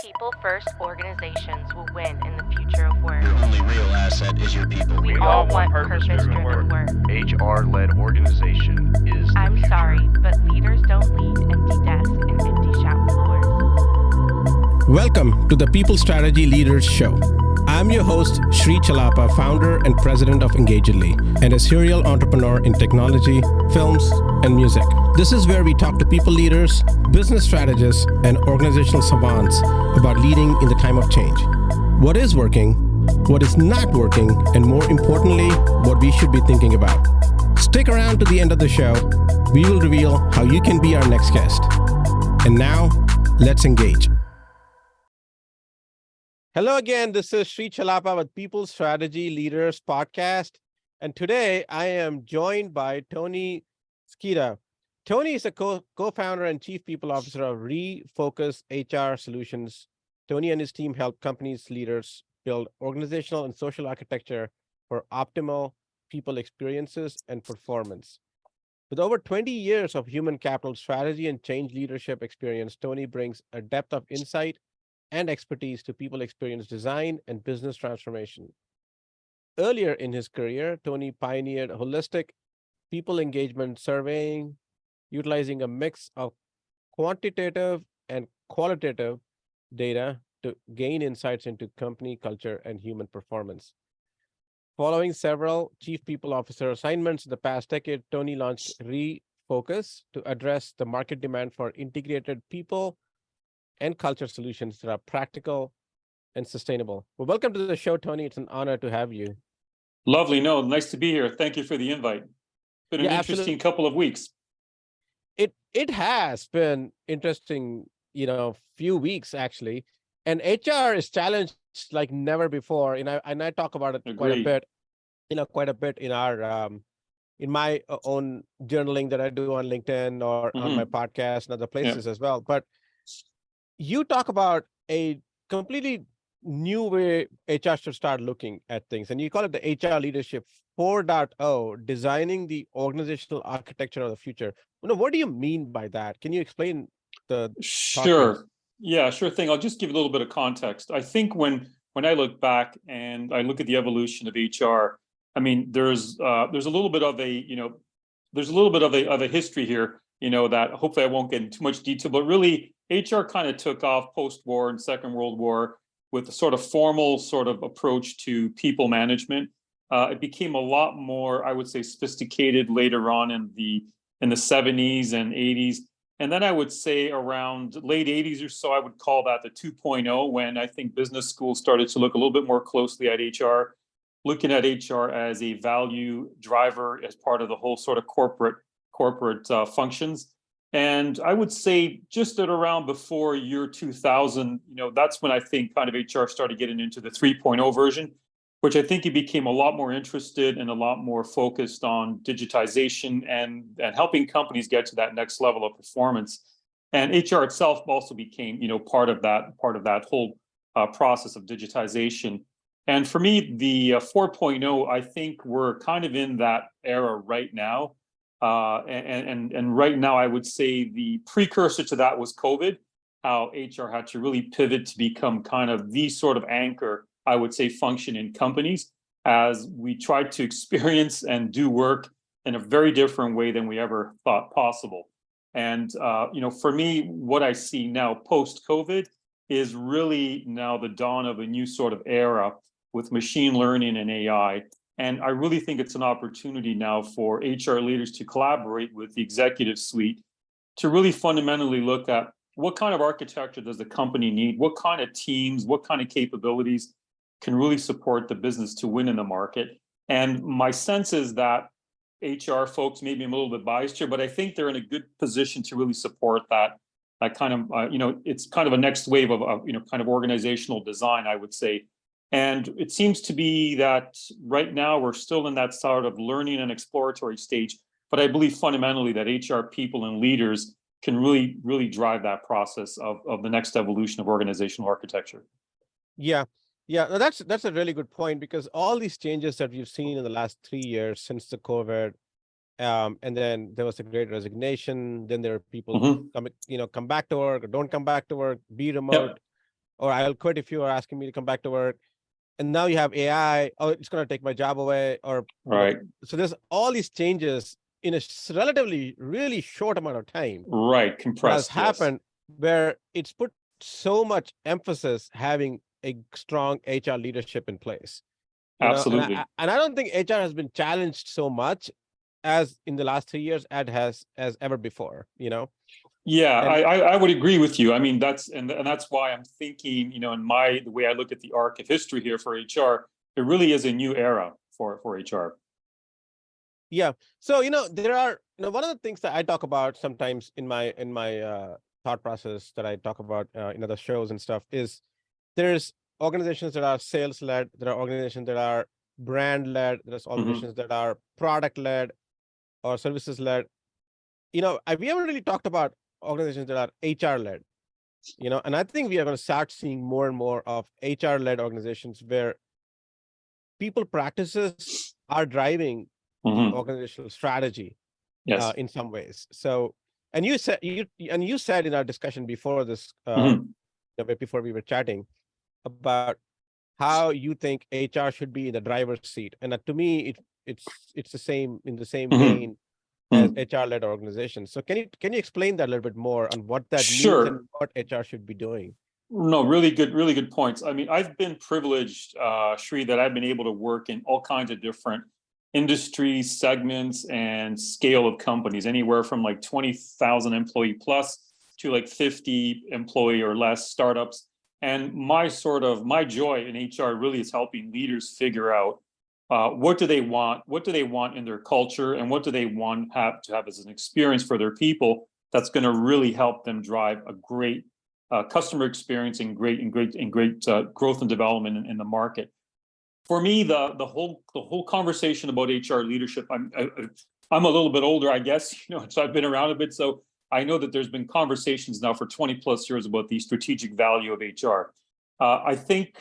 People-first organizations will win in the future of work. Your only real asset is your people. We all want purpose-driven work. HR-led organization is the I'm future. sorry, but leaders don't lead empty desks and empty shop floors. Welcome to the People Strategy Leaders Show. I'm your host, Sri Chellappa, founder and president of Engagedly, and a serial entrepreneur in technology, films, and music. This is where we talk to people leaders, business strategists, and organizational savants about leading in the time of change. What is working, what is not working, and more importantly, what we should be thinking about. Stick around to the end of the show. We will reveal how you can be our next guest. And now, let's engage. Hello again, this is Sri Chellappa with People Strategy Leaders Podcast. And today I am joined by Tony Scida. Tony is a co-founder and chief people officer of Refocus HR Solutions. Tony and his team help companies leaders build organizational and social architecture for optimal people experiences and performance. With over 20 years of human capital strategy and change leadership experience, Tony brings a depth of insight and expertise to people experience design and business transformation. Earlier in his career, Tony pioneered holistic people engagement surveying, utilizing a mix of quantitative and qualitative data to gain insights into company culture and human performance. Following several chief people officer assignments in the past decade, Tony launched Refocus to address the market demand for integrated people and culture solutions that are practical and sustainable. Well, welcome to the show, Tony. It's an honor to have you. Lovely. No, nice to be here. Thank you for the invite. It's been an interesting Absolutely. couple of weeks. It has been interesting, few weeks actually, and HR is challenged like never before. And I talk about it quite a Agreed. bit in our in my own journaling that I do on LinkedIn or on my podcast and other places as well. But you talk about a completely new way HR should start looking at things, and you call it the HR leadership 4.0, designing the organizational architecture of the future. What do you mean by that? Can you explain the Sure. Yeah, sure thing. I'll just give a little bit of context. I think when I look back and I look at the evolution of HR, I mean, there's a little bit of a history here, that hopefully I won't get into too much detail, but really HR kind of took off post-war and Second World War with a sort of formal sort of approach to people management. It became a lot more, I would say, sophisticated later on in the 70s and 80s. And then I would say around late 80s or so, I would call that the 2.0, when I think business schools started to look a little bit more closely at HR, looking at HR as a value driver as part of the whole sort of corporate functions. And I would say just at around before year 2000, that's when I think kind of HR started getting into the 3.0 version, which I think it became a lot more interested and a lot more focused on digitization and helping companies get to that next level of performance. And HR itself also became, part of that whole process of digitization. And for me, the 4.0, I think we're kind of in that era right now. And right now, I would say the precursor to that was COVID, how HR had to really pivot to become kind of the sort of anchor, I would say, function in companies as we tried to experience and do work in a very different way than we ever thought possible. And, for me, what I see now post-COVID is really now the dawn of a new sort of era with machine learning and AI. And I really think it's an opportunity now for HR leaders to collaborate with the executive suite to really fundamentally look at what kind of architecture does the company need, what kind of teams, what kind of capabilities can really support the business to win in the market. And my sense is that HR folks, maybe I'm a little bit biased here, but I think they're in a good position to really support that kind of, it's kind of a next wave of kind of organizational design, I would say. And it seems to be that right now we're still in that sort of learning and exploratory stage. But I believe fundamentally that HR people and leaders can really, really drive that process of the next evolution of organizational architecture. Yeah. No, that's a really good point, because all these changes that we've seen in the last 3 years since the COVID, and then there was a great resignation. Then there are people come back to work or don't come back to work, be remote. or I'll quit if you are asking me to come back to work. And now you have AI, oh, it's going to take my job away, or Right. so there's all these changes in a relatively really short amount of time Right. that has Compressed. Yes. happened, where it's put so much emphasis having a strong HR leadership in place. Absolutely. And I don't think HR has been challenged so much as in the last 3 years as ever before. Yeah, And I would agree with you. I mean, and that's why I'm thinking, in the way I look at the arc of history here for HR, it really is a new era for HR. yeah, so there are one of the things that I talk about sometimes in my thought process that I talk about in other shows and stuff is there's organizations that are sales led, there are organizations that are brand led, there's organizations that are product led or services led. We haven't really talked about organizations that are HR led. And I think we are going to start seeing more and more of HR led organizations where people practices are driving the organizational strategy Yes. in some ways. So, and you said in our discussion before this, before we were chatting about how you think HR should be in the driver's seat, and to me, it's the same in the same vein as HR-led organizations. So, can you explain that a little bit more on what that means Sure. and what HR should be doing? No, really good points. I mean, I've been privileged, Shri, that I've been able to work in all kinds of different industry segments and scale of companies, anywhere from like 20,000 employee plus to like 50 employee or less startups. And my joy in HR really is helping leaders figure out what do they want in their culture, and what do they want to have as an experience for their people that's going to really help them drive a great customer experience and great growth and development in the market. For me, the whole conversation about HR leadership, I'm a little bit older, I guess, so I've been around a bit, so I know that there's been conversations now for 20 plus years about the strategic value of HR. I think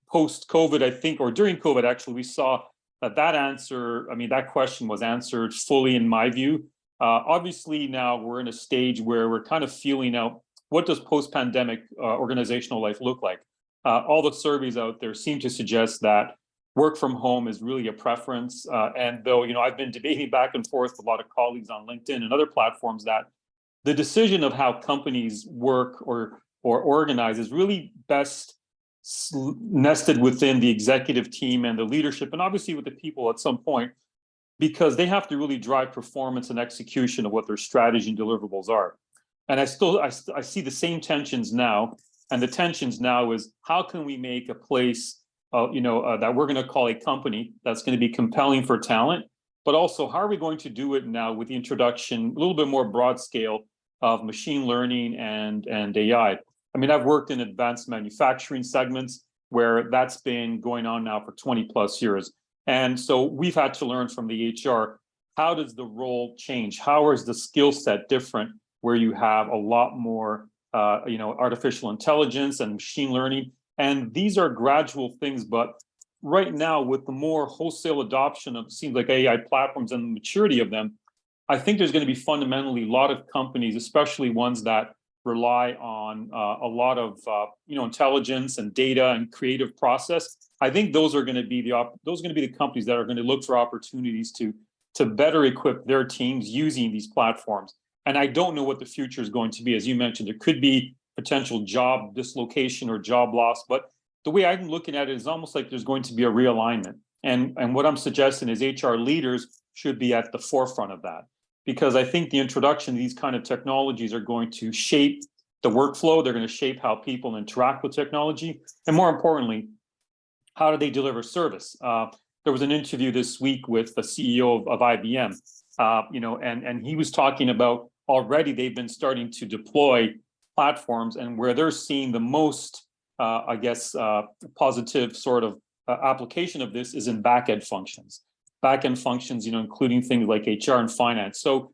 post-COVID, or during COVID, actually, we saw that question was answered fully in my view. Obviously, now we're in a stage where we're kind of feeling out what does post-pandemic organizational life look like. All the surveys out there seem to suggest that work from home is really a preference. And though, I've been debating back and forth with a lot of colleagues on LinkedIn and other platforms that the decision of how companies work or organize is really best nested within the executive team and the leadership, and obviously with the people at some point, because they have to really drive performance and execution of what their strategy and deliverables are. And I see the same tensions now, and the tensions now is how can we make a place, that we're going to call a company that's going to be compelling for talent, but also how are we going to do it now with the introduction, a little bit more broad scale, of machine learning and AI. I mean, I've worked in advanced manufacturing segments where that's been going on now for 20 plus years. And so we've had to learn from the HR, how does the role change? How is the skill set different where you have a lot more, artificial intelligence and machine learning? And these are gradual things, but right now with the more wholesale adoption of, seems like AI platforms and the maturity of them, I think there's going to be fundamentally a lot of companies, especially ones that rely on a lot of intelligence and data and creative process. I think those are going to be the companies that are going to look for opportunities to better equip their teams using these platforms. And I don't know what the future is going to be. As you mentioned, there could be potential job dislocation or job loss, but the way I'm looking at it is almost like there's going to be a realignment. And what I'm suggesting is HR leaders should be at the forefront of that, because I think the introduction of these kind of technologies are going to shape the workflow. They're going to shape how people interact with technology. And more importantly, how do they deliver service? There was an interview this week with the CEO of IBM, and he was talking about already they've been starting to deploy platforms, and where they're seeing the most, positive sort of application of this is in back-end functions. Back-end functions, including things like HR and finance. So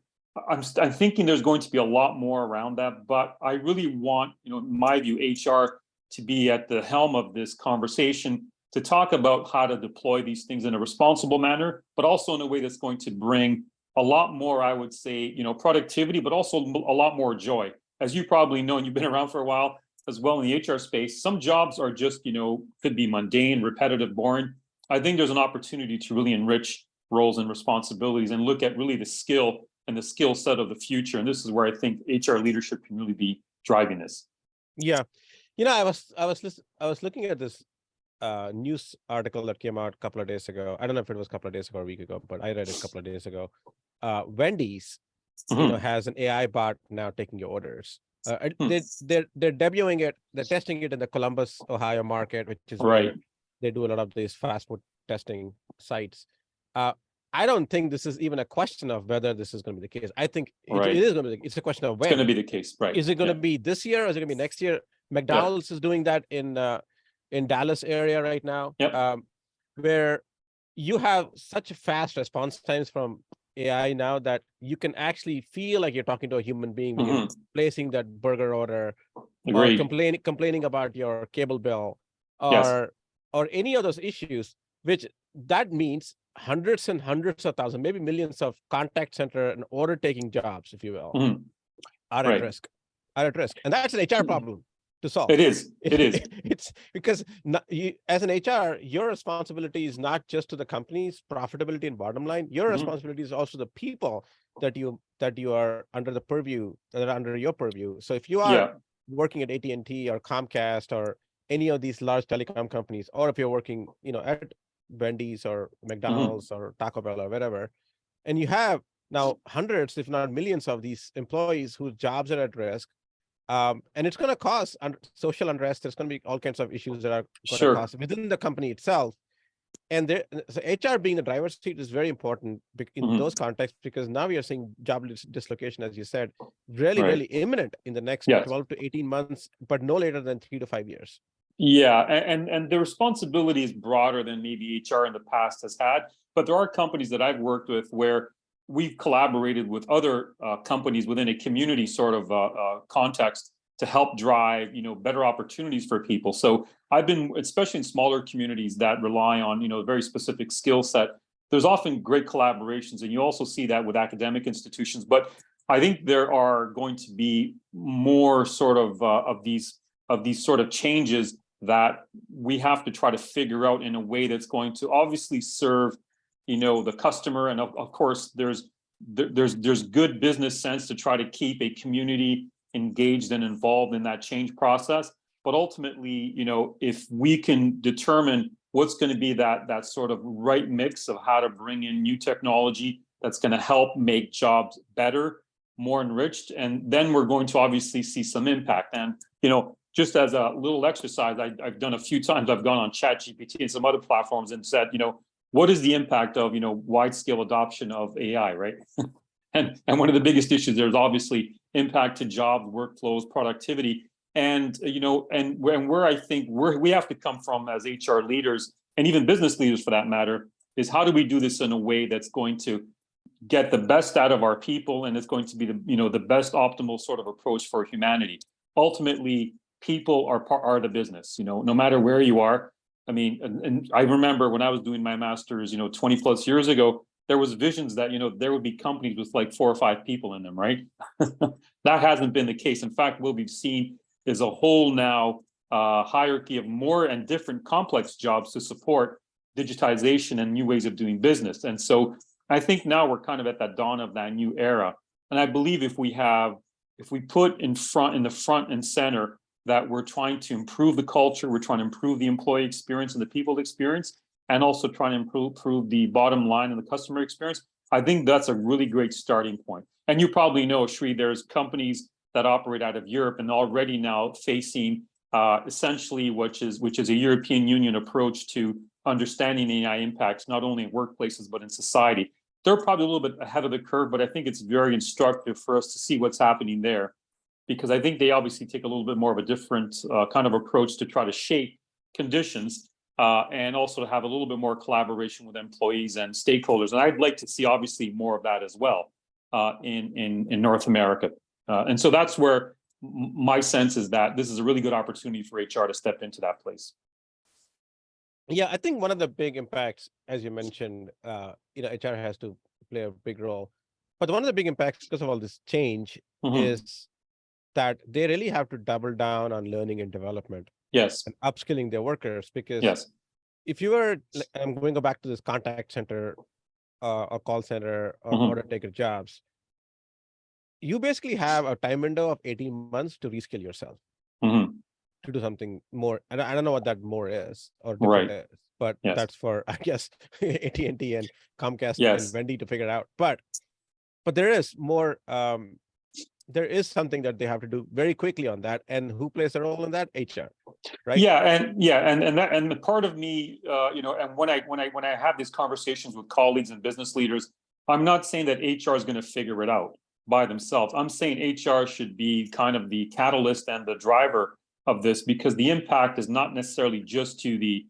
I'm thinking there's going to be a lot more around that, but I really want, in my view, HR to be at the helm of this conversation to talk about how to deploy these things in a responsible manner, but also in a way that's going to bring a lot more, I would say, productivity, but also a lot more joy. As you probably know, and you've been around for a while, as well in the HR space. Some jobs are just, could be mundane, repetitive, boring. I think there's an opportunity to really enrich roles and responsibilities and look at really the skill and the skill set of the future. And this is where I think HR leadership can really be driving this. Yeah, I was looking at this news article that came out a couple of days ago. I don't know if it was a couple of days ago or a week ago, but I read it a couple of days ago. Wendy's, has an AI bot now taking your orders. They're debuting it. They're testing it in the Columbus, Ohio market, which is where they do a lot of these fast food testing sites. I don't think this is even a question of whether this is going to be the case. I think it is going to be. It's a question of when. It's going to be the case, right? Is it going to be this year, or is it going to be next year? McDonald's is doing that in Dallas area right now, where you have such fast response times from AI now that you can actually feel like you're talking to a human being when you're placing that burger order, or complaining about your cable bill, or any of those issues, which that means hundreds and hundreds of thousands, maybe millions of contact center and order taking jobs, if you will, are at risk. And that's an HR problem to solve. It is. It's because as an HR, your responsibility is not just to the company's profitability and bottom line. Your responsibility is also the people that you are under the purview, that are under your purview. So if you are working at AT&T or Comcast or any of these large telecom companies, or if you're working, at Wendy's or McDonald's or Taco Bell or whatever, and you have now hundreds, if not millions, of these employees whose jobs are at risk. And it's going to cause social unrest. There's going to be all kinds of issues that are going to cause within the company itself. And so HR being the driver's seat is very important in those contexts, because now we are seeing job dislocation, as you said, really imminent in the next 12 to 18 months, but no later than 3 to 5 years. Yeah, and the responsibility is broader than maybe HR in the past has had. But there are companies that I've worked with where we've collaborated with other companies within a community sort of context to help drive, better opportunities for people. So I've been, especially in smaller communities that rely on, a very specific skill set, there's often great collaborations, and you also see that with academic institutions. But I think there are going to be more sort of these sort of changes that we have to try to figure out in a way that's going to obviously serve the customer, and of course there's good business sense to try to keep a community engaged and involved in that change process. But ultimately, if we can determine what's going to be that sort of right mix of how to bring in new technology that's going to help make jobs better, more enriched, and then we're going to obviously see some impact. And just as a little exercise, I've done a few times, I've gone on ChatGPT and some other platforms and said, what is the impact of, wide scale adoption of AI, right? and one of the biggest issues, there's obviously impact to jobs, workflows, productivity. And, and where I think we have to come from as HR leaders, and even business leaders for that matter, is how do we do this in a way that's going to get the best out of our people, and it's going to be the best optimal sort of approach for humanity. Ultimately, people are the business, no matter where you are. I mean, and I remember when I was doing my master's, 20 plus years ago, there was visions that, there would be companies with like 4 or 5 people in them, right? That hasn't been the case. In fact, what we've seen is a whole now hierarchy of more and different complex jobs to support digitization and new ways of doing business. And so I think now we're kind of at that dawn of that new era. And I believe if we put in the front and center that we're trying to improve the culture, we're trying to improve the employee experience and the people experience, and also trying to improve the bottom line and the customer experience, I think that's a really great starting point. And you probably know, Shri, there's companies that operate out of Europe and already now facing essentially, which is a European Union approach to understanding AI impacts, not only in workplaces, but in society. They're probably a little bit ahead of the curve, but I think it's very instructive for us to see what's happening there, because I think they obviously take a little bit more of a different kind of approach to try to shape conditions and also to have a little bit more collaboration with employees and stakeholders. And I'd like to see obviously more of that as well in North America. And so that's where my sense is that this is a really good opportunity for HR to step into that place. Yeah, I think one of the big impacts, as you mentioned, HR has to play a big role. But one of the big impacts because of all this change is that they really have to double down on learning and development Yes, and upskilling their workers. Because yes, if you were, I'm going to go back to this contact center or call center or mhm, order taker jobs, you basically have a time window of 18 months to reskill yourself mhm, to do something more. And I don't know what that more is or different right, is, but yes, that's for, I guess, AT&T and Comcast and yes. Wendy to figure it out. But there is more, there is something that they have to do very quickly on that. And who plays a role in that? HR, right? And the part of me, and when I have these conversations with colleagues and business leaders, I'm not saying that HR is going to figure it out by themselves. I'm saying HR should be kind of the catalyst and the driver of this, because the impact is not necessarily just to the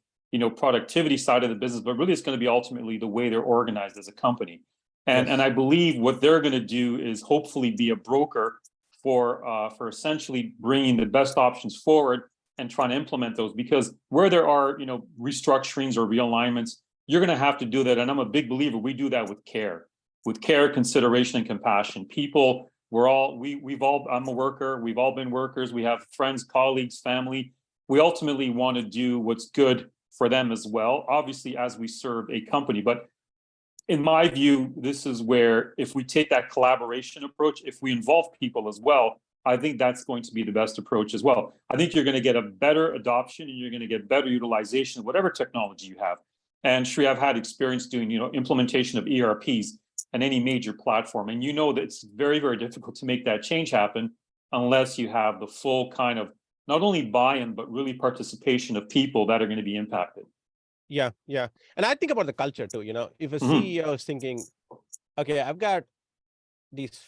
productivity side of the business, but really it's going to be ultimately the way they're organized as a company. And Yes. I believe what they're going to do is hopefully be a broker for essentially bringing the best options forward and trying to implement those, because where there are restructurings or realignments, you're going to have to do that. And I'm a big believer we do that with care, consideration, and compassion. People, we've all, I'm a worker, we've all been workers, we have friends, colleagues, family. We ultimately want to do what's good for them as well, obviously, as we serve a company. But in my view, this is where, if we take that collaboration approach, if we involve people as well, I think that's going to be the best approach as well. I think you're going to get a better adoption and you're going to get better utilization of whatever technology you have. And Sri, I've had experience doing, implementation of ERPs and any major platform. And that it's very, very difficult to make that change happen unless you have the full kind of not only buy-in, but really participation of people that are going to be impacted. Yeah. Yeah. And I think about the culture too. If a CEO is thinking, okay, I've got these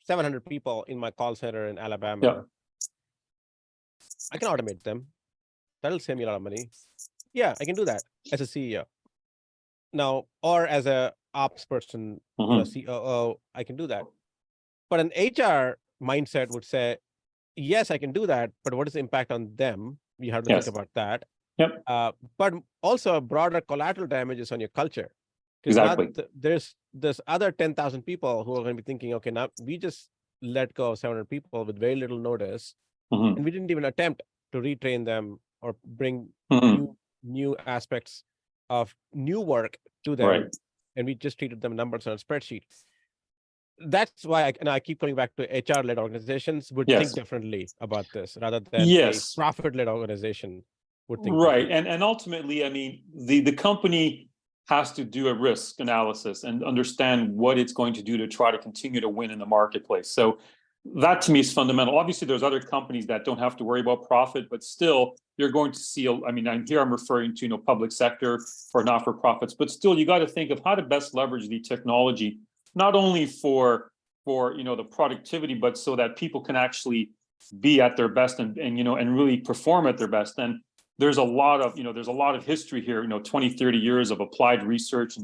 700 people in my call center in Alabama. Yeah. I can automate them. That'll save me a lot of money. Yeah, I can do that as a CEO. Now, or as a ops person, COO, I can do that. But an HR mindset would say, yes, I can do that, but what is the impact on them? You have to Yes. think about that. Yep. But also broader collateral damages on your culture. Because Exactly. there's other 10,000 people who are going to be thinking, okay, now we just let go of 700 people with very little notice, and we didn't even attempt to retrain them or bring new aspects of new work to them, Right. and we just treated them numbers on a spreadsheet. That's why I keep coming back to HR-led organizations would Yes. think differently about this rather than Yes. a profit-led organization would think Right. differently. And ultimately, I mean, the company has to do a risk analysis and understand what it's going to do to try to continue to win in the marketplace. So that to me is fundamental. Obviously, there's other companies that don't have to worry about profit, but still you're going to see, I'm referring to, public sector or not-for-profits, but still you got to think of how to best leverage the technology, not only for the productivity, but so that people can actually be at their best and really perform at their best. And there's a lot of history here, 20, 30 years of applied research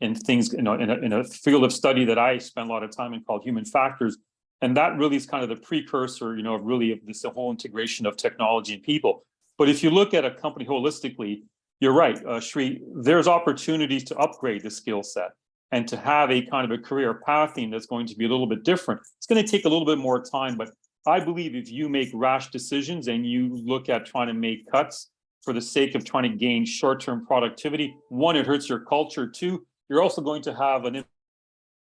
and things, in a field of study that I spent a lot of time in called human factors. And that really is kind of the precursor, of this whole integration of technology and people. But if you look at a company holistically, you're right, Sri, there's opportunities to upgrade the skill set and to have a kind of a career pathing that's going to be a little bit different. It's going to take a little bit more time, but I believe if you make rash decisions and you look at trying to make cuts for the sake of trying to gain short-term productivity, one, it hurts your culture. Two, you're also going to have an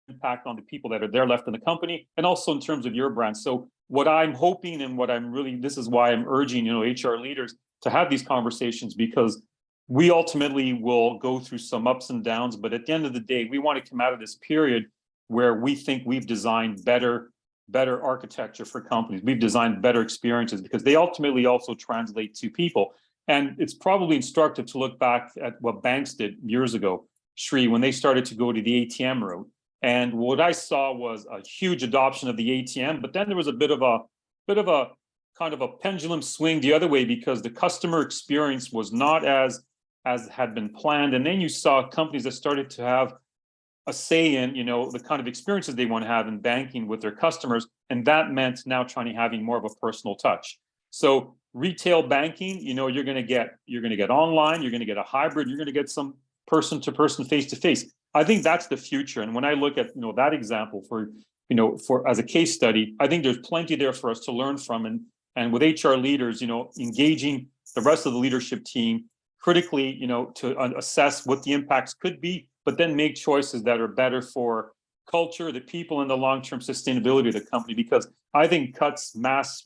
impact on the people that are there left in the company, and also in terms of your brand. So what I'm hoping and this is why I'm urging, HR leaders to have these conversations, because we ultimately will go through some ups and downs, but at the end of the day, we want to come out of this period where we think we've designed better architecture for companies. We've designed better experiences because they ultimately also translate to people. And it's probably instructive to look back at what banks did years ago, Sri, when they started to go to the ATM route. And what I saw was a huge adoption of the ATM, but then there was a bit of a kind of a pendulum swing the other way because the customer experience was not as had been planned. And then you saw companies that started to have a say in, the kind of experiences they want to have in banking with their customers. And that meant now having more of a personal touch. So retail banking, you're going to get online, you're going to get a hybrid, you're going to get some person to person, face to face. I think that's the future. And when I look at, that example for for as a case study, I think there's plenty there for us to learn from. And with HR leaders, engaging the rest of the leadership team critically, to assess what the impacts could be, but then make choices that are better for culture, the people, and the long-term sustainability of the company. Because I think cuts, mass,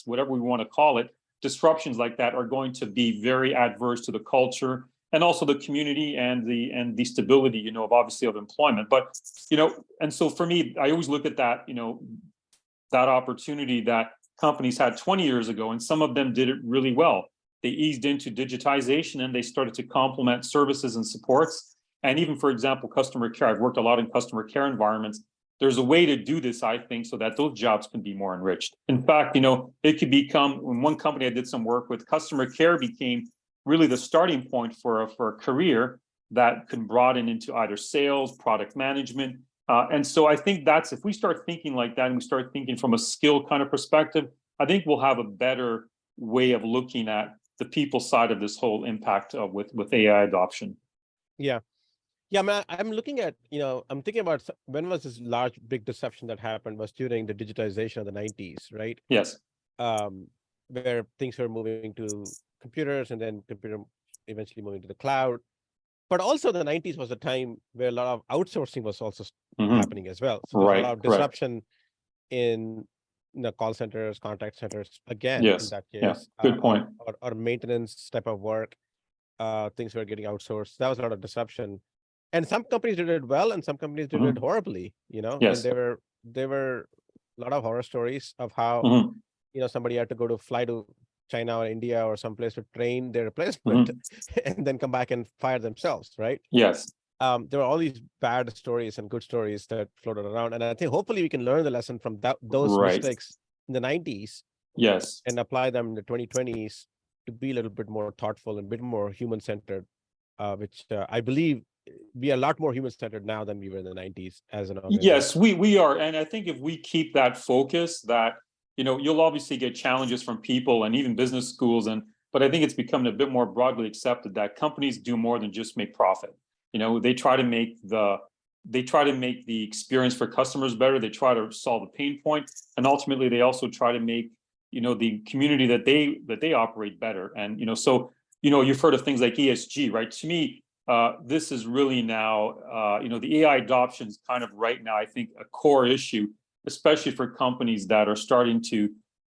whatever we want to call it, disruptions like that are going to be very adverse to the culture and also the community and the stability, obviously of employment. But, and so for me, I always look at that, that opportunity that companies had 20 years ago, and some of them did it really well. They eased into digitization and they started to complement services and supports. And even, for example, customer care. I've worked a lot in customer care environments. There's a way to do this, I think, so that those jobs can be more enriched. In fact, it could become, in one company I did some work with, customer care became really the starting point for a career that can broaden into either sales, product management. And so I think that's, if we start thinking like that and we start thinking from a skill kind of perspective, I think we'll have a better way of looking at the people side of this whole impact with AI adoption. Yeah. Yeah, I'm looking at, I'm thinking about when was this large, big disruption that happened was during the digitization of the 90s, right? Yes. Where things were moving to computers and then computer eventually moving to the cloud. But also the 90s was a time where a lot of outsourcing was also happening as well. So there's a lot of disruption in call centers, contact centers, again, in that case. Yeah. Good point. Or maintenance type of work, things were getting outsourced. That was a lot of disruption. And some companies did it well and some companies did it horribly, Yes. And there were a lot of horror stories of how, somebody had to fly to China or India or someplace to train their replacement and then come back and fire themselves, right? Yes. There were all these bad stories and good stories that floated around. And I think hopefully we can learn the lesson from those mistakes in the 90s. Yes. And apply them in the 2020s to be a little bit more thoughtful and a bit more human-centered, which I believe we are a lot more human-centered now than we were in the 90s as an organization. Yes, we are. And I think if we keep that focus, that, you'll obviously get challenges from people and even business schools. But I think it's becoming a bit more broadly accepted that companies do more than just make profit. They try to make the experience for customers better. They try to solve a pain point. And ultimately, they also try to make, the community that they operate better. And, so, you've heard of things like ESG, right? To me, this is really now, the AI adoption is kind of right now, I think, a core issue, especially for companies that are starting to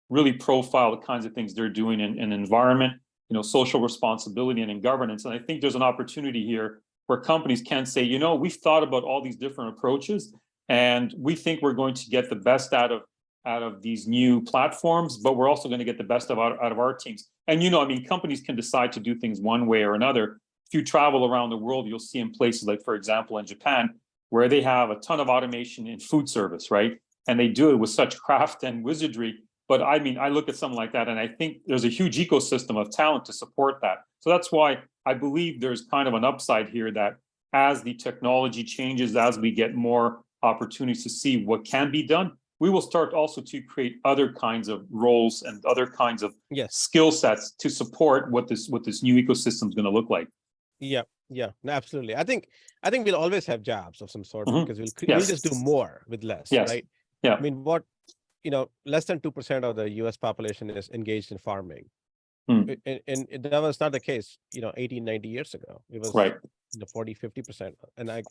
really profile the kinds of things they're doing in environment, social responsibility and in governance. And I think there's an opportunity here where companies can say, we've thought about all these different approaches, and we think we're going to get the best out of these new platforms, but we're also going to get the best out of our teams. And, companies can decide to do things one way or another. If you travel around the world, you'll see in places like, for example, in Japan, where they have a ton of automation in food service, right? And they do it with such craft and wizardry. But I look at something like that, and I think there's a huge ecosystem of talent to support that. So that's why I believe there's kind of an upside here that as the technology changes, as we get more opportunities to see what can be done, we will start also to create other kinds of roles and other kinds of skill sets to support what this new ecosystem is going to look like. Yeah, no, absolutely. I think we'll always have jobs of some sort because we'll just do more with less, right? Yeah. Less than 2% of the US population is engaged in farming. And that was not the case, 80, 90 years ago. It was 40, 50%. And I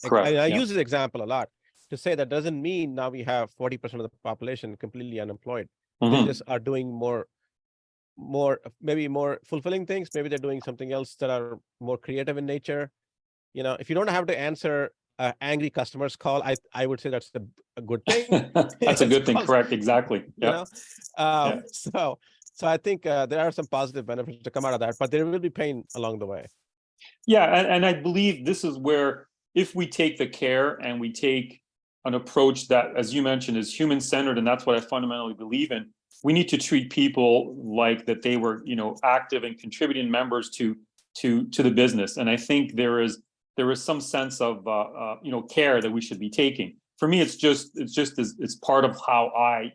use this example a lot to say that doesn't mean now we have 40% of the population completely unemployed. They just are doing maybe more fulfilling things. Maybe they're doing something else that are more creative in nature. If you don't have to answer angry customers call, I would say that's a good thing. That's a good thing. Correct. Exactly. Yeah. So I think there are some positive benefits to come out of that, but there will be pain along the way. Yeah. And I believe this is where, if we take the care and we take an approach that, as you mentioned, is human-centered, and that's what I fundamentally believe in, we need to treat people like that they were, active and contributing members to the business. And I think there is some sense of care that we should be taking. For me, it's part of how I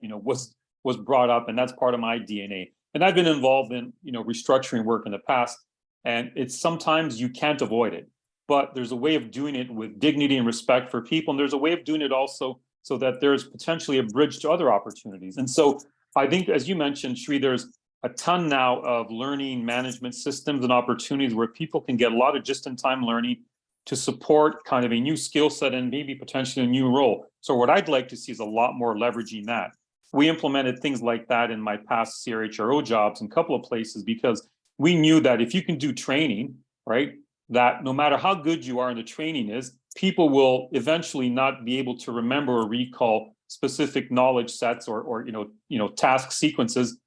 was brought up, and that's part of my DNA. And I've been involved in restructuring work in the past, and it's sometimes you can't avoid it, but there's a way of doing it with dignity and respect for people, and there's a way of doing it also so that there's potentially a bridge to other opportunities. And so I think, as you mentioned, Shri, there's a ton now of learning management systems and opportunities where people can get a lot of just-in-time learning to support kind of a new skill set and maybe potentially a new role. So what I'd like to see is a lot more leveraging that. We implemented things like that in my past CRHRO jobs in a couple of places because we knew that if you can do training, right, that no matter how good you are in the training is, people will eventually not be able to remember or recall specific knowledge sets or task sequences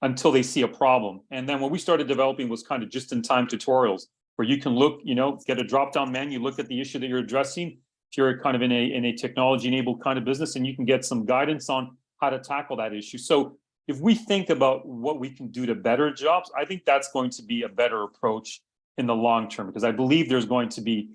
until they see a problem. And then what we started developing was kind of just-in-time tutorials where you can look, get a drop-down menu, look at the issue that you're addressing. If you're kind of in a technology-enabled kind of business, and you can get some guidance on how to tackle that issue. So if we think about what we can do to better jobs, I think that's going to be a better approach in the long term, because I believe there's going to be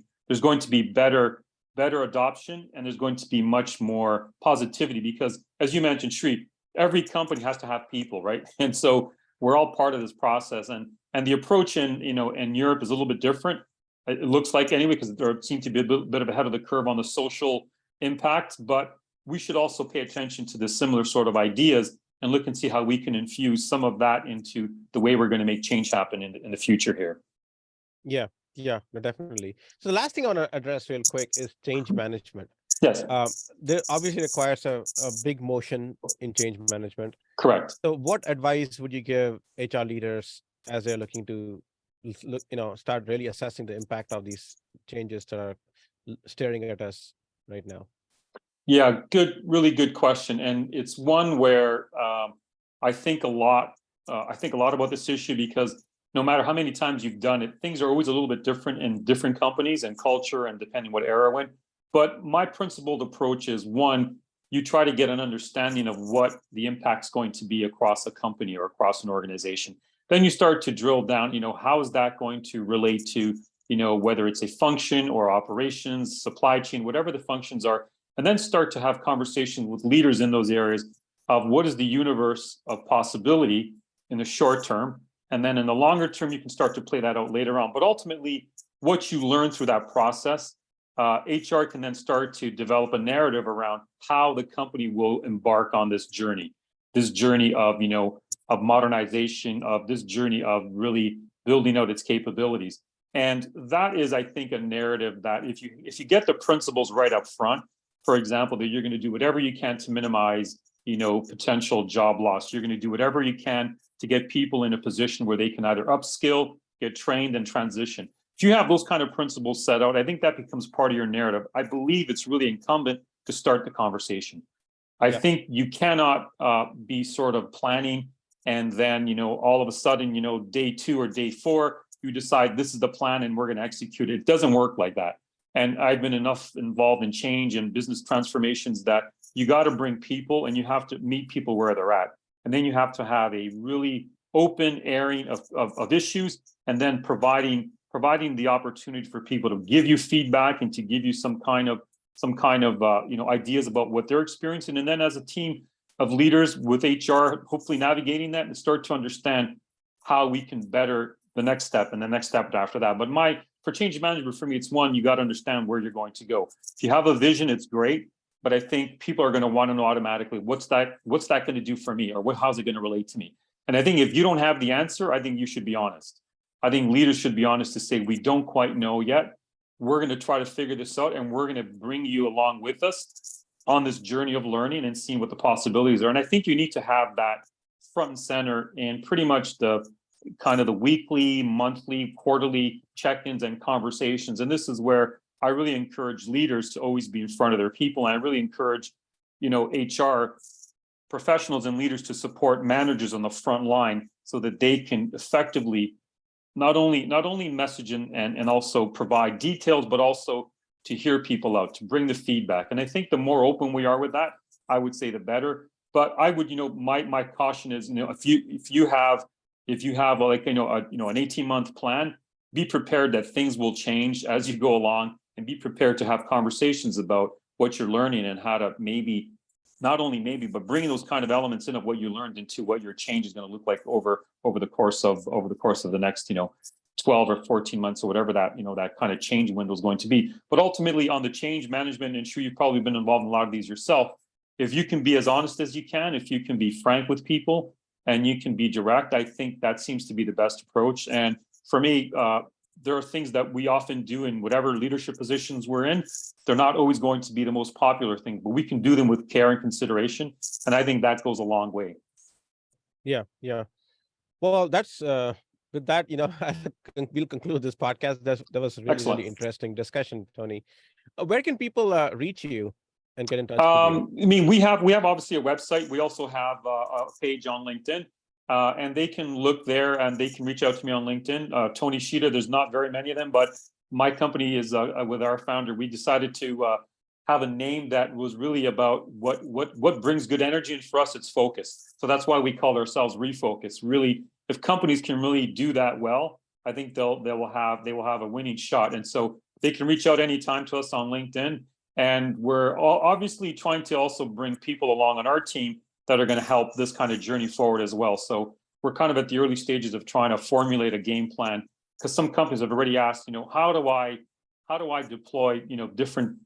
better adoption, and there's going to be much more positivity, because as you mentioned, Shri, every company has to have people, right? And so we're all part of this process, and the approach in Europe is a little bit different. It looks like anyway, because there seems to be a bit of ahead of the curve on the social impact, but we should also pay attention to the similar sort of ideas and look and see how we can infuse some of that into the way we're going to make change happen in the future here. Yeah, no, definitely. So the last thing I want to address real quick is change management. Yes, There obviously requires a big motion in change management. correct. So what advice would you give HR leaders as they're looking to start really assessing the impact of these changes that are staring at us right now? Yeah, really good question, and it's one where I think a lot about this issue, because no matter how many times you've done it, things are always a little bit different in different companies and culture, and depending what era we're in. But my principled approach is, one, you try to get an understanding of what the impact's going to be across a company or across an organization. Then you start to drill down, how is that going to relate to, whether it's a function or operations, supply chain, whatever the functions are, and then start to have conversations with leaders in those areas of what is the universe of possibility in the short term. And then in the longer term, you can start to play that out later on. But ultimately, what you learn through that process, HR can then start to develop a narrative around how the company will embark on this journey of, of modernization, of this journey of really building out its capabilities. And that is, I think, a narrative that if you get the principles right up front, for example, that you're going to do whatever you can to minimize, potential job loss. You're going to do whatever you can to get people in a position where they can either upskill, get trained, and transition. If you have those kind of principles set out, I think that becomes part of your narrative. I believe it's really incumbent to start the conversation. I think you cannot be sort of planning and then, all of a sudden, day 2 or day 4, you decide this is the plan and we're going to execute it. It doesn't work like that. And I've been enough involved in change and business transformations that you got to bring people and you have to meet people where they're at. And then you have to have a really open airing of issues, and then providing the opportunity for people to give you feedback and to give you some kind of ideas about what they're experiencing. And then as a team of leaders with HR, hopefully navigating that and start to understand how we can better the next step and the next step after that. But for change management, for me, it's one, you got to understand where you're going to go. If you have a vision, it's great. But I think people are going to want to know automatically, what's that going to do for me, or how's it going to relate to me? And I think if you don't have the answer, I think you should be honest. I think leaders should be honest to say, we don't quite know yet. We're going to try to figure this out, and we're going to bring you along with us on this journey of learning and seeing what the possibilities are. And I think you need to have that front and center in pretty much the kind of the weekly, monthly, quarterly check-ins and conversations. And this is where I really encourage leaders to always be in front of their people. And I really encourage, HR professionals and leaders to support managers on the front line so that they can effectively not only message and also provide details, but also to hear people out, to bring the feedback. And I think the more open we are with that, I would say the better. But I would, my caution is, if you have like, an 18-month plan, be prepared that things will change as you go along, and be prepared to have conversations about what you're learning and how to but bringing those kind of elements in of what you learned into what your change is going to look like over the course of the next, 12 or 14 months or whatever that, that kind of change window is going to be. But ultimately on the change management, and sure, you've probably been involved in a lot of these yourself. If you can be as honest as you can, if you can be frank with people and you can be direct, I think that seems to be the best approach. And for me, there are things that we often do in whatever leadership positions we're in. They're not always going to be the most popular thing, but we can do them with care and consideration. And I think that goes a long way. Yeah. Well, that's with that, we'll conclude this podcast. That was a really interesting discussion, Tony. Where can people reach you and get in touch with you? I mean, we have obviously a website. We also have a page on LinkedIn, and they can look there and they can reach out to me on LinkedIn. Tony Scida, there's not very many of them, but my company is with our founder. We decided to have a name that was really about what brings good energy, and for us, it's focus. So that's why we call ourselves Refocus. Really, if companies can really do that well, I think they will have a winning shot. And so they can reach out anytime to us on LinkedIn. And we're obviously trying to also bring people along on our team that are going to help this kind of journey forward as well. So we're kind of at the early stages of trying to formulate a game plan, because some companies have already asked, how do I deploy, different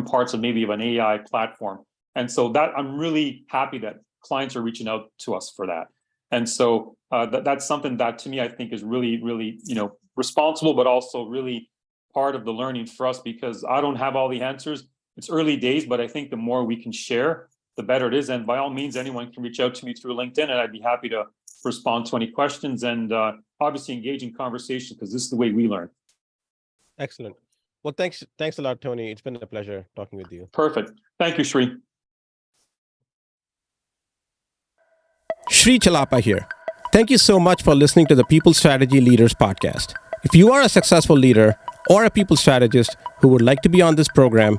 parts of maybe of an AI platform. And so that I'm really happy that clients are reaching out to us for that. And so that's something that to me, I think is really, really, responsible, but also really part of the learning for us, because I don't have all the answers. It's early days, but I think the more we can share, the better it is. And by all means, anyone can reach out to me through LinkedIn, and I'd be happy to respond to any questions and obviously engage in conversation, because this is the way we learn. Excellent. Well, thanks a lot, Tony. It's been a pleasure talking with you. Perfect. Thank you, Shri. Shri Chellappa here. Thank you so much for listening to the People Strategy Leaders podcast. If you are a successful leader or a people strategist who would like to be on this program,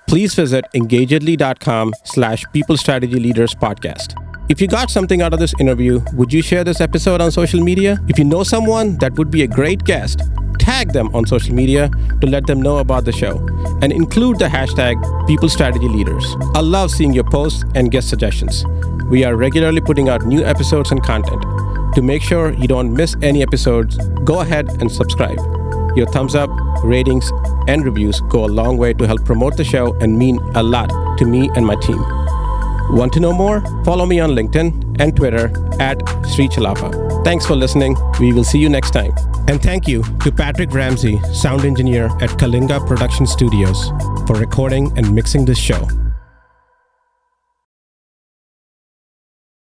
please visit engagedly.com/People Strategy Leaders podcast. If you got something out of this interview, would you share this episode on social media? If you know someone that would be a great guest, tag them on social media to let them know about the show, and include the hashtag People Strategy Leaders. I love seeing your posts and guest suggestions. We are regularly putting out new episodes and content. To make sure you don't miss any episodes, go ahead and subscribe. Your thumbs up, ratings, and reviews go a long way to help promote the show and mean a lot to me and my team. Want to know more? Follow me on LinkedIn and Twitter @Sri Chellappa. Thanks for listening. We will see you next time. And thank you to Patrick Ramsey, sound engineer at Kalinga Production Studios, for recording and mixing this show.